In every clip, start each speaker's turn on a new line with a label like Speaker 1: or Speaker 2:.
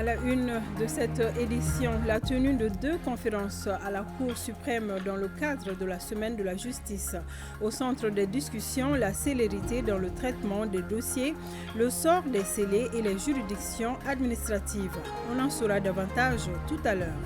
Speaker 1: À la une de cette édition, la tenue de 2 conférences à la Cour suprême dans le cadre de la Semaine de la Justice. Au centre des discussions, la célérité dans le traitement des dossiers, le sort des scellés et les juridictions administratives. On en saura davantage tout à l'heure.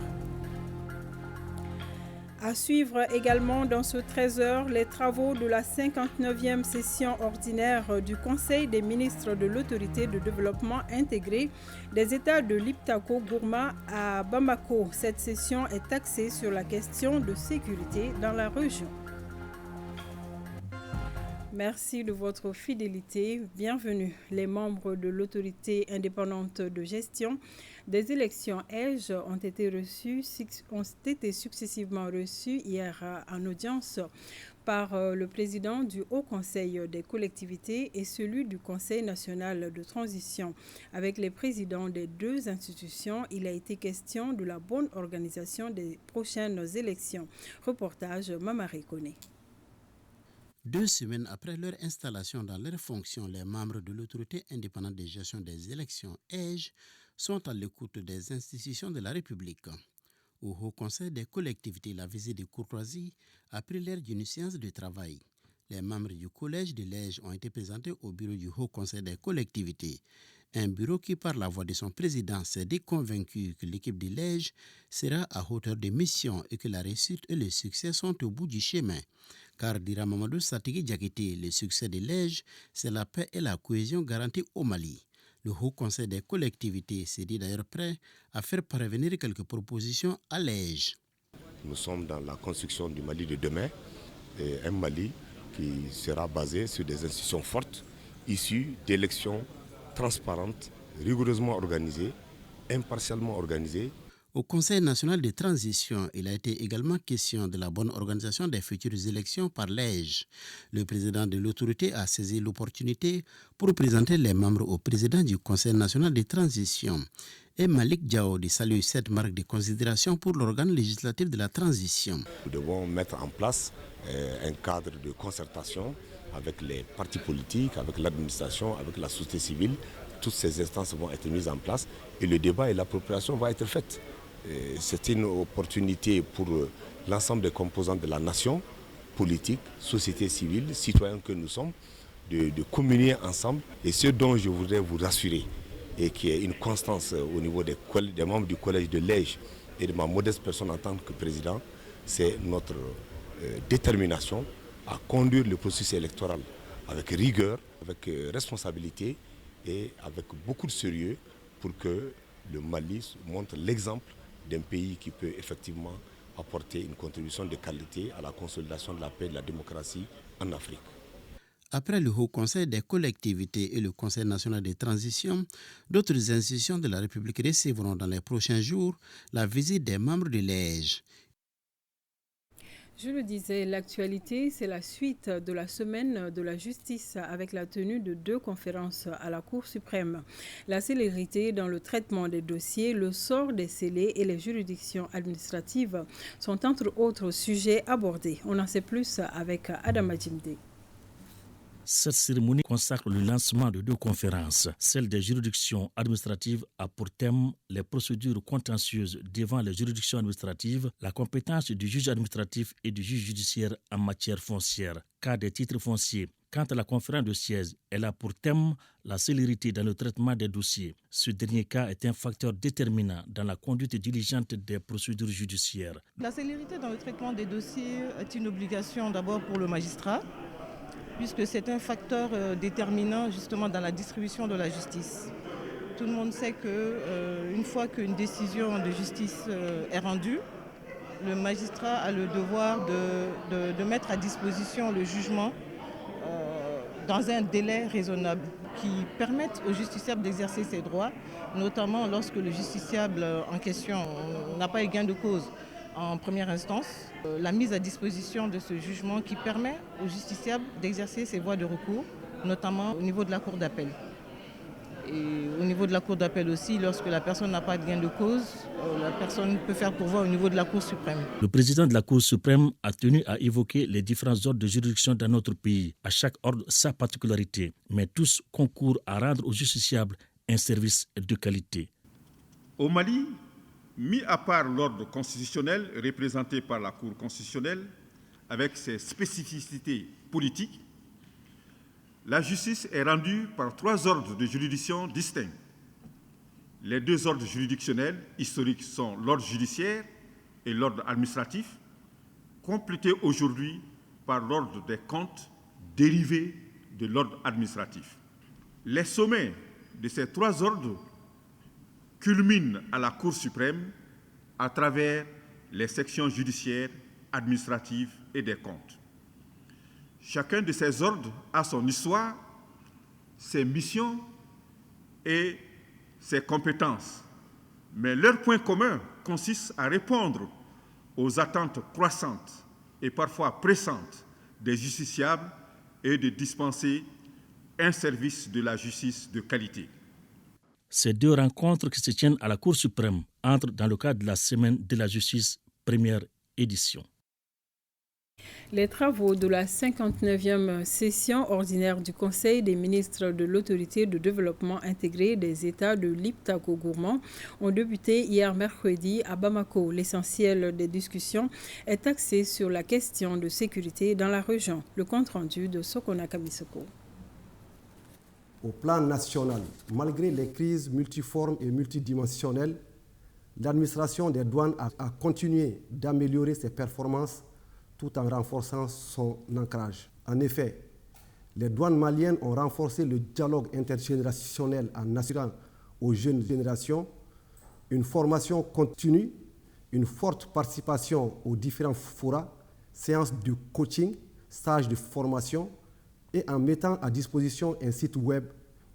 Speaker 1: À suivre également dans ce 13h les travaux de la 59e session ordinaire du Conseil des ministres de l'Autorité de développement intégré des États de l'Iptako Gourma à Bamako. Cette session est axée sur la question de sécurité dans la région. Merci de votre fidélité. Bienvenue. Les membres de l'autorité indépendante de gestion des élections EGE ont été successivement reçus hier en audience par le président du Haut Conseil des collectivités et celui du Conseil national de transition. Avec les présidents des 2 institutions, il a été question de la bonne organisation des prochaines élections. Reportage Mamari Koné.
Speaker 2: 2 semaines après leur installation dans leurs fonctions, les membres de l'autorité indépendante de gestion des élections EGE sont à l'écoute des institutions de la République. Au Haut Conseil des collectivités, la visite de courtoisie a pris l'air d'une séance de travail. Les membres du collège de l'EGE ont été présentés au bureau du Haut Conseil des collectivités. Un bureau qui, par la voix de son président, s'est dit convaincu que l'équipe de l'EGE sera à hauteur de mission et que la réussite et le succès sont au bout du chemin. Car, dira Mamadou Satigi Diakité, le succès de l'EGE, c'est la paix et la cohésion garantie au Mali. Le Haut Conseil des collectivités s'est dit d'ailleurs prêt à faire parvenir quelques propositions à l'EGE.
Speaker 3: Nous sommes dans la construction du Mali de demain, et un Mali qui sera basé sur des institutions fortes, issues d'élections transparentes, rigoureusement organisées, impartialement organisées.
Speaker 2: Au Conseil national de transition, il a été également question de la bonne organisation des futures élections par l'EGE. Le président de l'autorité a saisi l'opportunité pour présenter les membres au président du Conseil national de transition. Et Malik Diaoudi salue cette marque de considération pour l'organe législatif de la transition.
Speaker 3: Nous devons mettre en place un cadre de concertation avec les partis politiques, avec l'administration, avec la société civile. Toutes ces instances vont être mises en place et le débat et l'appropriation vont être faits. C'est une opportunité pour l'ensemble des composants de la nation, politique, société civile, citoyens que nous sommes, de communier ensemble. Et ce dont je voudrais vous rassurer, et qui est une constance au niveau des membres du collège de l'EGE et de ma modeste personne en tant que président, c'est notre détermination à conduire le processus électoral avec rigueur, avec responsabilité et avec beaucoup de sérieux pour que le Mali montre l'exemple d'un pays qui peut effectivement apporter une contribution de qualité à la consolidation de la paix et de la démocratie en Afrique.
Speaker 2: Après le Haut Conseil des collectivités et le Conseil national de transition, d'autres institutions de la République recevront dans les prochains jours la visite des membres de l'EGE.
Speaker 1: Je le disais, l'actualité, c'est la suite de la semaine de la justice avec la tenue de 2 conférences à la Cour suprême. La célérité dans le traitement des dossiers, le sort des scellés et les juridictions administratives sont entre autres sujets abordés. On en sait plus avec Adam Adjimde.
Speaker 4: Cette cérémonie consacre le lancement de 2 conférences. Celle des juridictions administratives a pour thème les procédures contentieuses devant les juridictions administratives, la compétence du juge administratif et du juge judiciaire en matière foncière, cas des titres fonciers. Quant à la conférence de siège, elle a pour thème la célérité dans le traitement des dossiers. Ce dernier cas est un facteur déterminant dans la conduite diligente des procédures judiciaires.
Speaker 5: La célérité dans le traitement des dossiers est une obligation d'abord pour le magistrat, puisque c'est un facteur déterminant justement dans la distribution de la justice. Tout le monde sait qu'une fois qu'une décision de justice est rendue, le magistrat a le devoir de mettre à disposition le jugement dans un délai raisonnable qui permette au justiciable d'exercer ses droits, notamment lorsque le justiciable en question n'a pas eu gain de cause en première instance, la mise à disposition de ce jugement qui permet au justiciable d'exercer ses voies de recours, notamment au niveau de la cour d'appel. Et au niveau de la cour d'appel aussi, lorsque la personne n'a pas de gain de cause, la personne peut faire pourvoi au niveau de la Cour suprême.
Speaker 4: Le président de la Cour suprême a tenu à évoquer les différents ordres de juridiction dans notre pays. À chaque ordre, sa particularité, mais tous concourent à rendre aux justiciables un service de qualité.
Speaker 6: Au Mali, mis à part l'ordre constitutionnel représenté par la Cour constitutionnelle, avec ses spécificités politiques, la justice est rendue par 3 ordres de juridiction distincts. Les 2 ordres juridictionnels historiques sont l'ordre judiciaire et l'ordre administratif, complétés aujourd'hui par l'ordre des comptes dérivé de l'ordre administratif. Les sommets de ces 3 ordres culminent à la Cour suprême à travers les sections judiciaires, administratives et des comptes. Chacun de ces ordres a son histoire, ses missions et ses compétences, mais leur point commun consiste à répondre aux attentes croissantes et parfois pressantes des justiciables et de dispenser un service de la justice de qualité.
Speaker 4: Ces 2 rencontres qui se tiennent à la Cour suprême entrent dans le cadre de la Semaine de la justice, première édition.
Speaker 1: Les travaux de la 59e session ordinaire du Conseil des ministres de l'Autorité de développement intégré des États de l'Iptako-Gourma ont débuté hier mercredi à Bamako. L'essentiel des discussions est axé sur la question de sécurité dans la région. Le compte-rendu de Sokona Kamisoko.
Speaker 7: Au plan national, malgré les crises multiformes et multidimensionnelles, l'administration des douanes a continué d'améliorer ses performances tout en renforçant son ancrage. En effet, les douanes maliennes ont renforcé le dialogue intergénérationnel en assurant aux jeunes générations une formation continue, une forte participation aux différents forats, séances de coaching, stages de formation et en mettant à disposition un site web,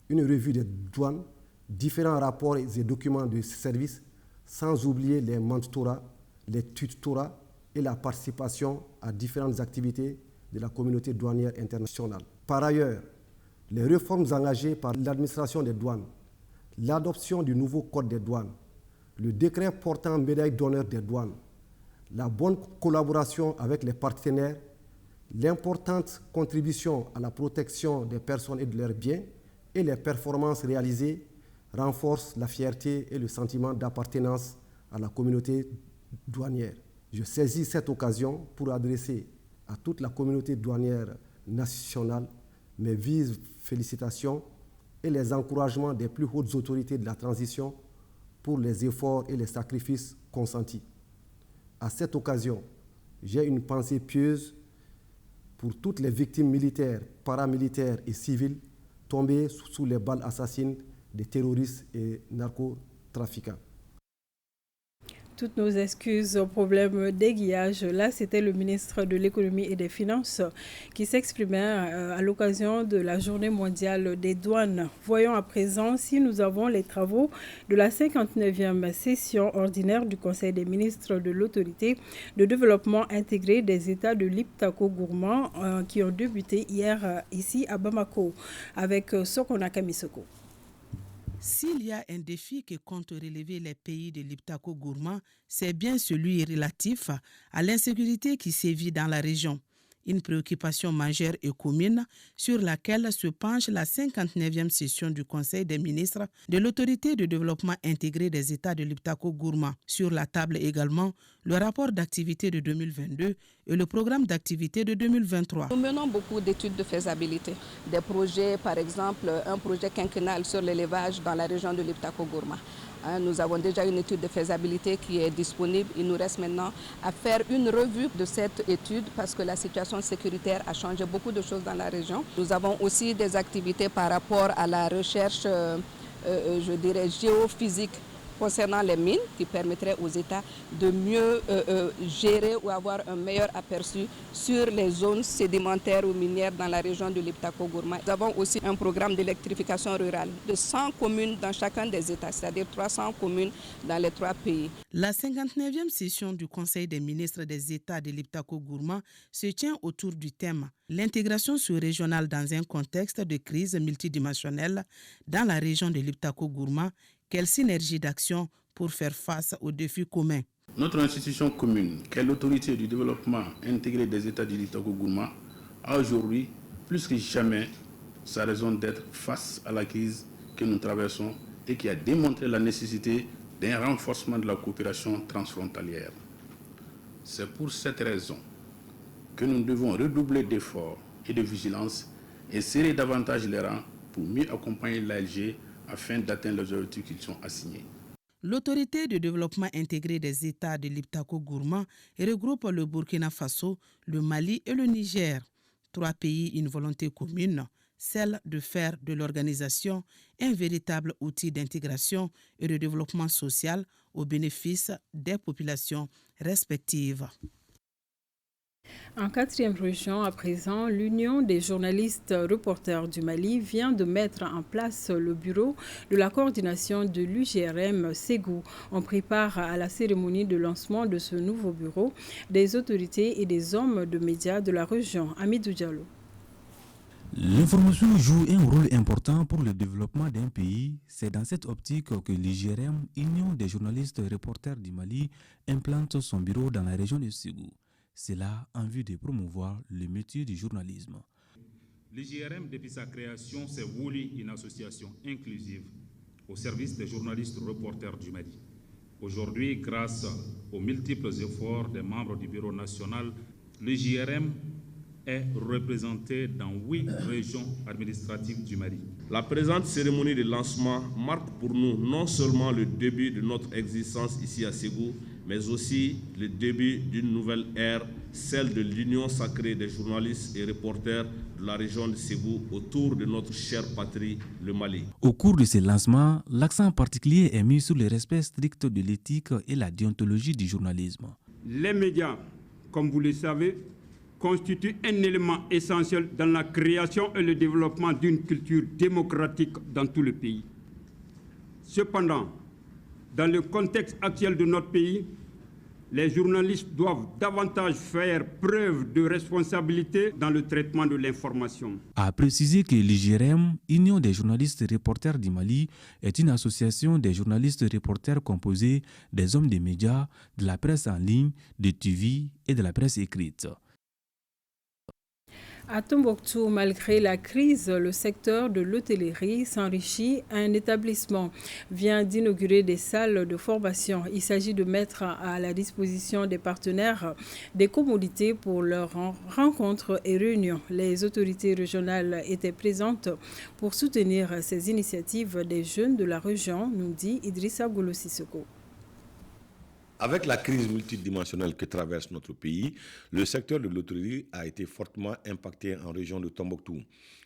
Speaker 7: une revue des douanes, différents rapports et documents de services, sans oublier les mentorats, les tutorats et la participation à différentes activités de la communauté douanière internationale. Par ailleurs, les réformes engagées par l'administration des douanes, l'adoption du nouveau code des douanes, le décret portant médaille d'honneur des douanes, la bonne collaboration avec les partenaires, l'importante contribution à la protection des personnes et de leurs biens et les performances réalisées renforcent la fierté et le sentiment d'appartenance à la communauté douanière. Je saisis cette occasion pour adresser à toute la communauté douanière nationale mes vives félicitations et les encouragements des plus hautes autorités de la transition pour les efforts et les sacrifices consentis. À cette occasion, j'ai une pensée pieuse pour toutes les victimes militaires, paramilitaires et civiles tombées sous les balles assassines des terroristes et narcotrafiquants.
Speaker 1: Toutes nos excuses au problème d'aiguillage. Là, c'était le ministre de l'Économie et des Finances qui s'exprimait à l'occasion de la Journée mondiale des douanes. Voyons à présent si nous avons les travaux de la 59e session ordinaire du Conseil des ministres de l'Autorité de développement intégré des États de l'Iptako-Gourma qui ont débuté hier ici à Bamako avec Sokona Kamisoko.
Speaker 8: S'il y a un défi que comptent relever les pays de l'Iptako-Gourma, c'est bien celui relatif à l'insécurité qui sévit dans la région. Une préoccupation majeure et commune sur laquelle se penche la 59e session du Conseil des ministres de l'Autorité de développement intégré des États de l'Iptako-Gourma. Sur la table également, le rapport d'activité de 2022 et le programme d'activité de 2023.
Speaker 9: Nous menons beaucoup d'études de faisabilité. Des projets, par exemple, un projet quinquennal sur l'élevage dans la région de l'Iptako-Gourma. Nous avons déjà une étude de faisabilité qui est disponible. Il nous reste maintenant à faire une revue de cette étude parce que la situation sécuritaire a changé beaucoup de choses dans la région. Nous avons aussi des activités par rapport à la recherche, je dirais, géophysique concernant les mines qui permettraient aux États de mieux gérer ou avoir un meilleur aperçu sur les zones sédimentaires ou minières dans la région de l'Iptako-Gourma. Nous avons aussi un programme d'électrification rurale de 100 communes dans chacun des États, c'est-à-dire 300 communes dans les 3 pays.
Speaker 8: La 59e session du Conseil des ministres des États de l'Iptako-Gourma se tient autour du thème « L'intégration sous-régionale dans un contexte de crise multidimensionnelle dans la région de l'Iptako-Gourma ». Quelle synergie d'action pour faire face aux défis communs?
Speaker 10: Notre institution commune, qui est l'autorité du développement intégré des États de l'Iptako-Gourma, a aujourd'hui, plus que jamais, sa raison d'être face à la crise que nous traversons et qui a démontré la nécessité d'un renforcement de la coopération transfrontalière. C'est pour cette raison que nous devons redoubler d'efforts et de vigilance et serrer davantage les rangs pour mieux accompagner l'ALG afin d'atteindre les objectifs qui sont assignés.
Speaker 8: L'autorité de développement intégré des États de l'Iptako-Gourma regroupe le Burkina Faso, le Mali et le Niger. 3 pays, une volonté commune, celle de faire de l'organisation un véritable outil d'intégration et de développement social au bénéfice des populations respectives.
Speaker 1: En 4e région, à présent, l'Union des journalistes reporters du Mali vient de mettre en place le bureau de la coordination de l'UGRM Ségou. On prépare à la cérémonie de lancement de ce nouveau bureau des autorités et des hommes de médias de la région. Amidou Diallo.
Speaker 11: L'information joue un rôle important pour le développement d'un pays. C'est dans cette optique que l'IGRM, Union des journalistes reporters du Mali, implante son bureau dans la région de Ségou. C'est là en vue de promouvoir le métier du journalisme.
Speaker 12: L'IGRM, depuis sa création, s'est voulu une association inclusive au service des journalistes reporters du Mali. Aujourd'hui, grâce aux multiples efforts des membres du bureau national, l'IGRM est représenté dans 8 régions administratives du Mali.
Speaker 13: La présente cérémonie de lancement marque pour nous non seulement le début de notre existence ici à Ségou, mais aussi le début d'une nouvelle ère, celle de l'union sacrée des journalistes et reporters de la région de Ségou autour de notre chère patrie, le Mali.
Speaker 11: Au cours de ce lancement, l'accent particulier est mis sur le respect strict de l'éthique et la déontologie du journalisme.
Speaker 14: Les médias, comme vous le savez, constituent un élément essentiel dans la création et le développement d'une culture démocratique dans tout le pays. Cependant, dans le contexte actuel de notre pays, les journalistes doivent davantage faire preuve de responsabilité dans le traitement de l'information.
Speaker 11: A préciser que l'IGRM, Union des journalistes reporters du Mali, est une association des journalistes reporters composée des hommes des médias, de la presse en ligne, de TV et de la presse écrite.
Speaker 1: À Tombouctou, malgré la crise, le secteur de l'hôtellerie s'enrichit. Un établissement vient d'inaugurer des salles de formation. Il s'agit de mettre à la disposition des partenaires des commodités pour leurs rencontres et réunions. Les autorités régionales étaient présentes pour soutenir ces initiatives des jeunes de la région, nous dit Idrissa Goulo Sissoko.
Speaker 3: Avec la crise multidimensionnelle que traverse notre pays, le secteur de l'hôtellerie a été fortement impacté en région de Tombouctou.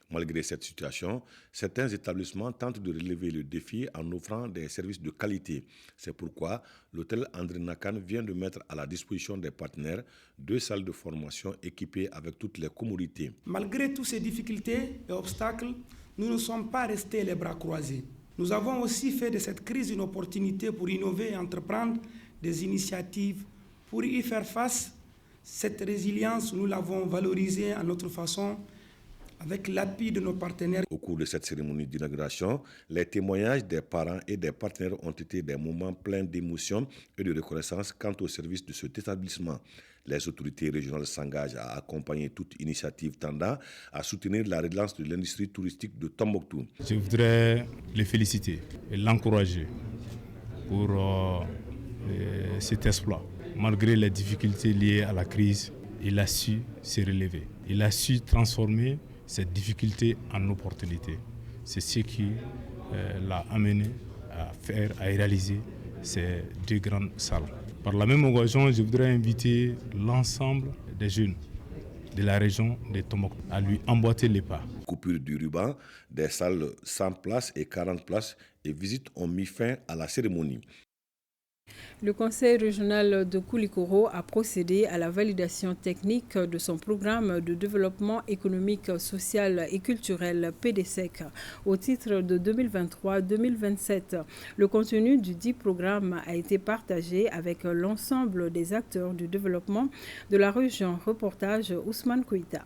Speaker 3: Malgré cette situation, certains établissements tentent de relever le défi en offrant des services de qualité. C'est pourquoi l'hôtel André Nakan vient de mettre à la disposition des partenaires 2 salles de formation équipées avec toutes les commodités.
Speaker 15: Malgré toutes ces difficultés et obstacles, nous ne sommes pas restés les bras croisés. Nous avons aussi fait de cette crise une opportunité pour innover et entreprendre des initiatives pour y faire face. Cette résilience, nous l'avons valorisée à notre façon avec l'appui de nos partenaires.
Speaker 3: Au cours de cette cérémonie d'inauguration, les témoignages des parents et des partenaires ont été des moments pleins d'émotion et de reconnaissance quant au service de cet établissement. Les autorités régionales s'engagent à accompagner toute initiative tendant à soutenir la relance de l'industrie touristique de Tombouctou.
Speaker 16: Je voudrais les féliciter et l'encourager pour cet exploit. Malgré les difficultés liées à la crise, il a su se relever. Il a su transformer cette difficulté en opportunité. C'est ce qui l'a amené à réaliser ces 2 grandes salles. Par la même occasion, je voudrais inviter l'ensemble des jeunes de la région de Tombouctou à lui emboîter les pas.
Speaker 3: Coupure du ruban, des salles 100 places et 40 places et visites ont mis fin à la cérémonie.
Speaker 1: Le conseil régional de Koulikoro a procédé à la validation technique de son programme de développement économique, social et culturel PDSEC au titre de 2023-2027. Le contenu du dit programme a été partagé avec l'ensemble des acteurs du développement de la région. Reportage Ousmane Kouita.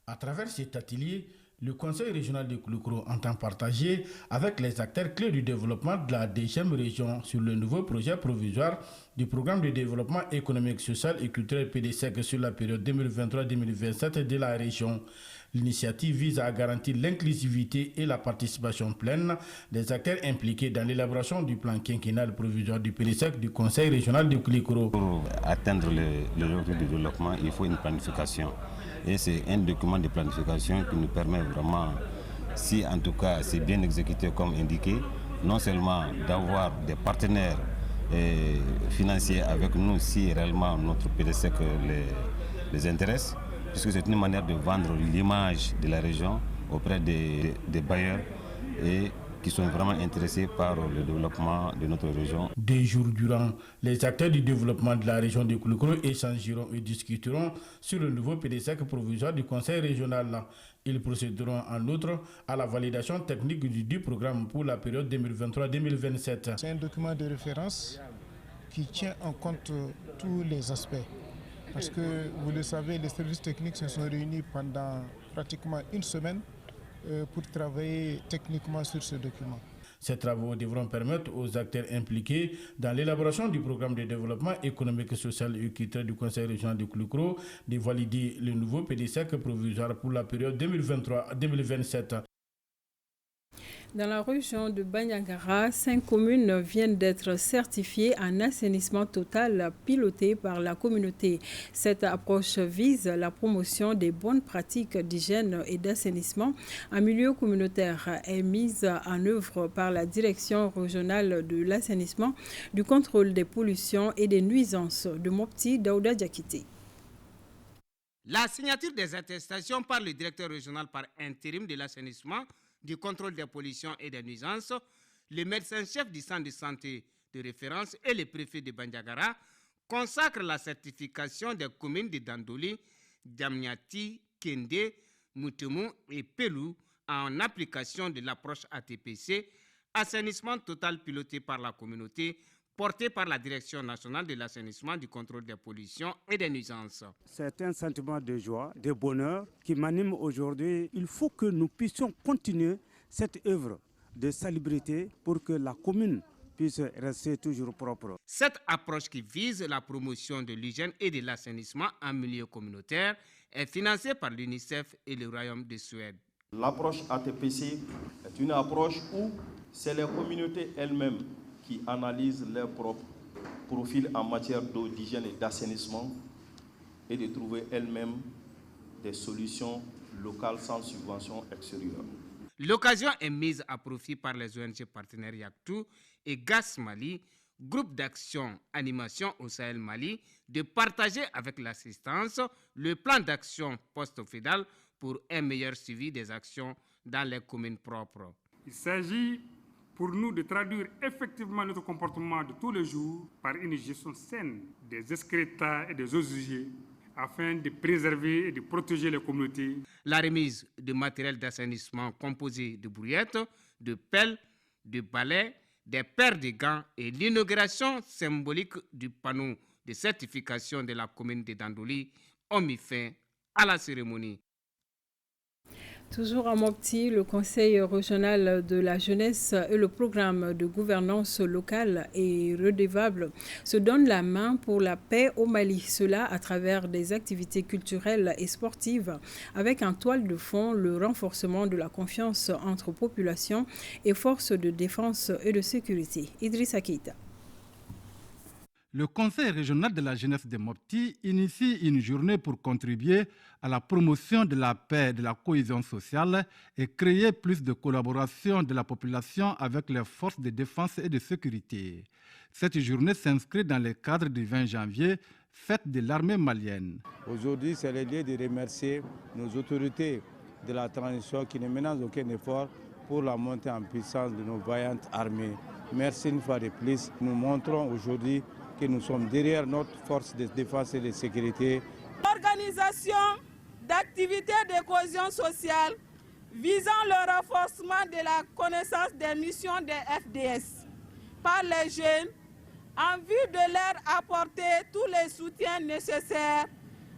Speaker 17: À travers cet atelier, Le Conseil régional de Koulikoro entend partager avec les acteurs clés du développement de la 10e région sur le nouveau projet provisoire du programme de développement économique, social et culturel PDSEC sur la période 2023-2027 de la région. L'initiative vise à garantir l'inclusivité et la participation pleine des acteurs impliqués dans l'élaboration du plan quinquennal provisoire du PDSEC du Conseil régional de Koulikoro.
Speaker 18: Pour atteindre l'objectif de développement, il faut une planification. Et c'est un document de planification qui nous permet vraiment, si en tout cas c'est bien exécuté comme indiqué, non seulement d'avoir des partenaires financiers avec nous si réellement notre PDSEC les intéresse, puisque c'est une manière de vendre l'image de la région auprès des bailleurs et qui sont vraiment intéressés par le développement de notre région.
Speaker 17: 2 jours durant, les acteurs du développement de la région de Koulikoro échangeront et discuteront sur le nouveau PDSEC provisoire du Conseil régional. Ils procéderont en outre à la validation technique du programme pour la période 2023-2027.
Speaker 19: C'est un document de référence qui tient en compte tous les aspects. Parce que, vous le savez, les services techniques se sont réunis pendant pratiquement une semaine pour travailler techniquement sur ce document.
Speaker 17: Ces travaux devront permettre aux acteurs impliqués dans l'élaboration du programme de développement économique, social et culturel du Conseil régional de Koulikoro de valider le nouveau PDSEC provisoire pour la période 2023-2027.
Speaker 1: Dans la région de Bandiagara, 5 communes viennent d'être certifiées en assainissement total piloté par la communauté. Cette approche vise la promotion des bonnes pratiques d'hygiène et d'assainissement en milieu communautaire et mise en œuvre par la Direction régionale de l'assainissement, du contrôle des pollutions et des nuisances de Mopti Daouda Diakité.
Speaker 20: La signature des attestations par le directeur régional par intérim de l'assainissement, du contrôle des pollutions et des nuisances, le médecin-chef du centre de santé de référence et le préfet de Bandiagara consacrent la certification des communes de Dandoli, Djamnyati, Kende, Moutemou et Pelou en application de l'approche ATPC, assainissement total piloté par la communauté, porté par la Direction nationale de l'assainissement, du contrôle des pollutions et des nuisances.
Speaker 21: C'est un sentiment de joie, de bonheur qui m'anime aujourd'hui. Il faut que nous puissions continuer cette œuvre de salubrité pour que la commune puisse rester toujours propre.
Speaker 20: Cette approche qui vise la promotion de l'hygiène et de l'assainissement en milieu communautaire est financée par l'UNICEF et le Royaume de Suède.
Speaker 22: L'approche ATPC est une approche où c'est les communautés elles-mêmes qui analysent leur propre profil en matière d'eau, d'hygiène et d'assainissement et de trouver elles-mêmes des solutions locales sans subvention extérieure.
Speaker 20: L'occasion est mise à profit par les ONG partenaires Yaktou et GAS Mali, groupe d'action animation au Sahel Mali, de partager avec l'assistance le plan d'action post-fédal pour un meilleur suivi des actions dans les communes propres.
Speaker 14: Il s'agit pour nous de traduire effectivement notre comportement de tous les jours par une gestion saine des excréta et des eaux usées afin de préserver et de protéger les communautés.
Speaker 20: La remise de matériel d'assainissement composé de brouillettes, de pelles, de balais, des paires de gants et l'inauguration symbolique du panneau de certification de la commune de Dandoli ont mis fin à la cérémonie.
Speaker 1: Toujours à Mopti, le Conseil régional de la jeunesse et le programme de gouvernance locale et redevable se donnent la main pour la paix au Mali. Cela à travers des activités culturelles et sportives avec en toile de fond le renforcement de la confiance entre population et forces de défense et de sécurité. Idrissa Keita.
Speaker 23: Le Conseil régional de la jeunesse de Mopti initie une journée pour contribuer à la promotion de la paix et de la cohésion sociale et créer plus de collaboration de la population avec les forces de défense et de sécurité. Cette journée s'inscrit dans le cadre du 20 janvier, fête de l'armée malienne.
Speaker 24: Aujourd'hui, c'est le lieu de remercier nos autorités de la transition qui ne ménagent aucun effort pour la montée en puissance de nos vaillantes armées. Merci une fois de plus. Nous montrons aujourd'hui que nous sommes derrière notre force de défense et de sécurité.
Speaker 25: L'organisation d'activités de cohésion sociale visant le renforcement de la connaissance des missions des FDS par les jeunes en vue de leur apporter tous les soutiens nécessaires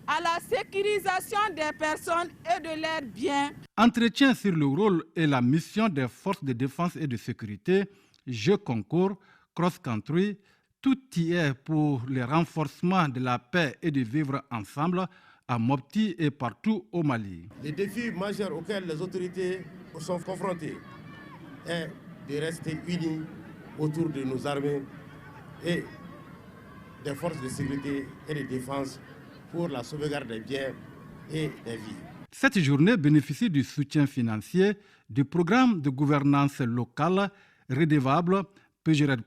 Speaker 25: à la sécurisation des personnes et de leurs biens.
Speaker 23: Entretien sur le rôle et la mission des forces de défense et de sécurité, jeux concours, cross-country, tout y est pour le renforcement de la paix et de vivre ensemble à Mopti et partout au Mali.
Speaker 2: Les défis majeurs auxquels les autorités sont confrontées est de rester unis autour de nos armées et des forces de sécurité et de défense pour la sauvegarde des biens et des vies.
Speaker 23: Cette journée bénéficie du soutien financier du programme de gouvernance locale redevable PGRED+.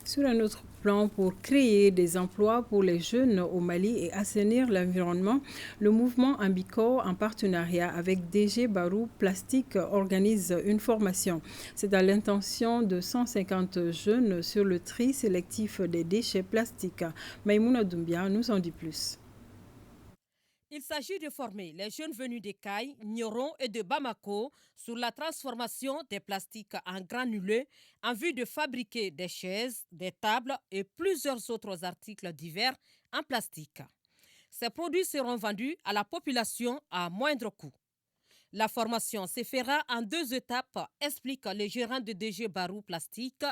Speaker 1: Sur un autre plan, pour créer des emplois pour les jeunes au Mali et assainir l'environnement, le mouvement Ambico, en partenariat avec DG Barou Plastique, organise une formation. C'est à l'intention de 150 jeunes sur le tri sélectif des déchets plastiques. Maïmouna Doumbia nous en dit plus.
Speaker 4: Il s'agit de former les jeunes venus des Cailles, Nioron et de Bamako sur la transformation des plastiques en granulés en vue de fabriquer des chaises, des tables et plusieurs autres articles divers en plastique. Ces produits seront vendus à la population à moindre coût. La formation se fera en 2 étapes, explique le gérant de DG Barou Plastique,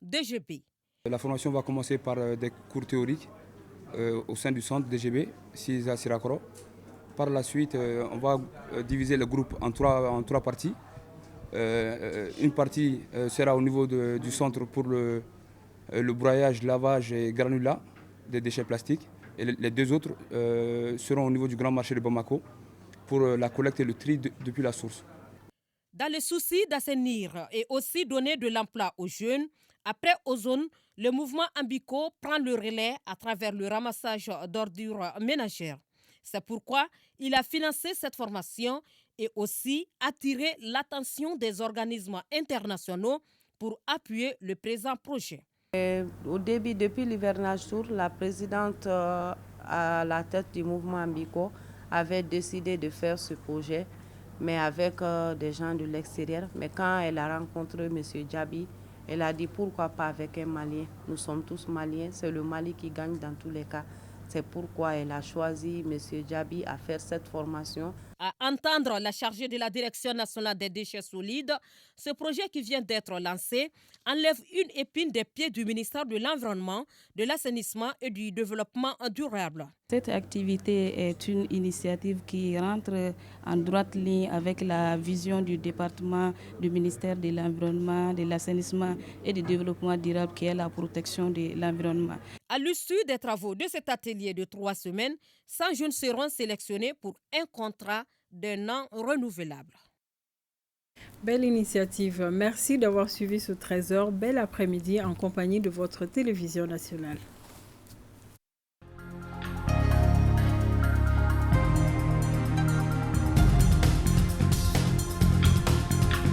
Speaker 4: DGB.
Speaker 5: La formation va commencer par des cours théoriques au sein du centre DGB, Sisa Sirakoro. Par la suite, on va diviser le groupe en trois parties. Une partie sera au niveau du centre pour le broyage, lavage et granulat des déchets plastiques. Et les 2 autres seront au niveau du grand marché de Bamako pour la collecte et le tri depuis la source.
Speaker 4: Dans le souci d'assainir et aussi donner de l'emploi aux jeunes, après Ozone, le mouvement Ambico prend le relais à travers le ramassage d'ordures ménagères. C'est pourquoi il a financé cette formation et aussi attiré l'attention des organismes internationaux pour appuyer le présent projet.
Speaker 6: Au début, depuis l'hivernage tour, la présidente à la tête du mouvement Ambico avait décidé de faire ce projet, mais avec des gens de l'extérieur. Mais quand elle a rencontré M. Djabi, elle a dit pourquoi pas avec un Malien. Nous sommes tous Maliens, c'est le Mali qui gagne dans tous les cas. C'est pourquoi elle a choisi M. Djabi à faire cette formation.
Speaker 4: À entendre la chargée de la Direction nationale des déchets solides, ce projet qui vient d'être lancé enlève une épine des pieds du ministère de l'Environnement, de l'Assainissement et du Développement durable.
Speaker 7: Cette activité est une initiative qui rentre en droite ligne avec la vision du département du ministère de l'Environnement, de l'Assainissement et du Développement durable qui est la protection de l'environnement.
Speaker 4: À l'issue des travaux de cet atelier de 3 semaines, 100 jeunes seront sélectionnés pour un contrat d'un an renouvelable.
Speaker 1: Belle initiative. Merci d'avoir suivi ce 13h. Bel après-midi en compagnie de votre télévision nationale.